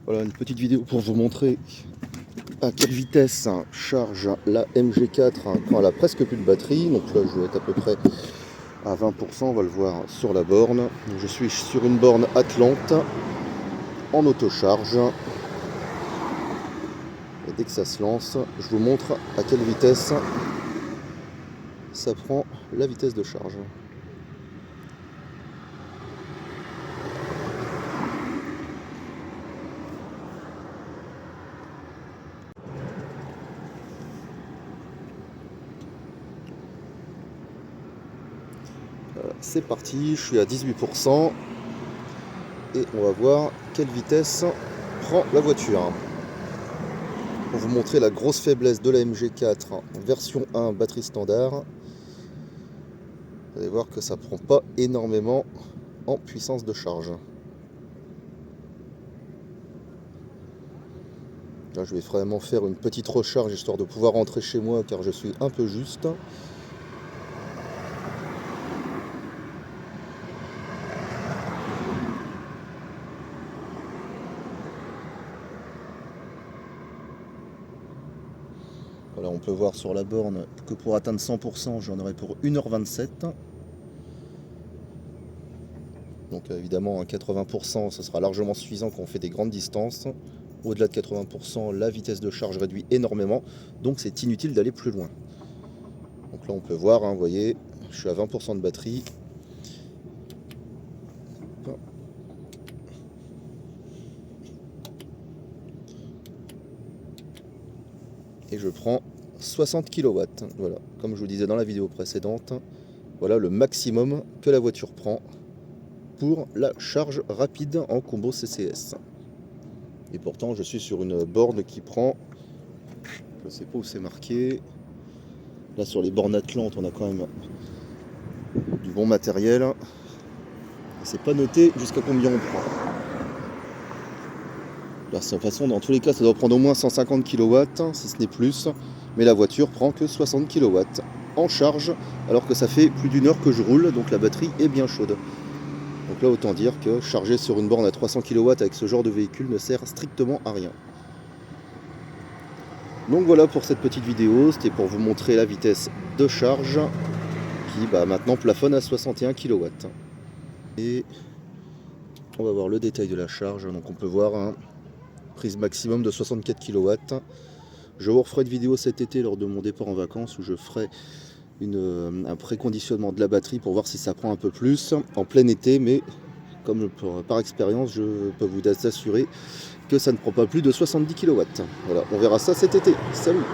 Voilà une petite vidéo pour vous montrer à quelle vitesse charge la MG4 quand elle a presque plus de batterie. Donc là je vais être à peu près à 20%, on va le voir sur la borne. Donc, je suis sur une borne Atlante en autocharge. Et dès que ça se lance, je vous montre à quelle vitesse ça prend la vitesse de charge. C'est parti, je suis à 18% et on va voir quelle vitesse prend la voiture. Pour vous montrer la grosse faiblesse de la MG4 version 1 batterie standard, vous allez voir que ça prend pas énormément en puissance de charge. Là je vais vraiment faire une petite recharge histoire de pouvoir rentrer chez moi car je suis un peu juste. Voilà, on peut voir sur la borne que pour atteindre 100%, j'en aurai pour 1h27. Donc évidemment, à 80%, ce sera largement suffisant quand on fait des grandes distances. Au-delà de 80%, la vitesse de charge réduit énormément, donc c'est inutile d'aller plus loin. Donc là, on peut voir, hein, vous voyez, je suis à 20% de batterie. Et je prends 60 kW. Voilà, comme je vous disais dans la vidéo précédente, voilà le maximum que la voiture prend pour la charge rapide en combo CCS. Et pourtant, je suis sur une borne qui prend, je ne sais pas où c'est marqué, là sur les bornes Atlante, on a quand même du bon matériel. Et c'est pas noté jusqu'à combien on prend. Là, de toute façon, dans tous les cas, ça doit prendre au moins 150 kW, si ce n'est plus. Mais la voiture prend que 60 kW en charge, alors que ça fait plus d'une heure que je roule, donc la batterie est bien chaude. Donc là, autant dire que charger sur une borne à 300 kW avec ce genre de véhicule ne sert strictement à rien. Donc voilà pour cette petite vidéo, c'était pour vous montrer la vitesse de charge qui maintenant plafonne à 61 kW. Et on va voir le détail de la charge, donc on peut voir prise maximum de 64 kW. Je vous referai une vidéo cet été lors de mon départ en vacances où je ferai un préconditionnement de la batterie pour voir si ça prend un peu plus en plein été, mais comme par expérience je peux vous assurer que ça ne prend pas plus de 70 kW. Voilà, on verra ça cet été. Salut!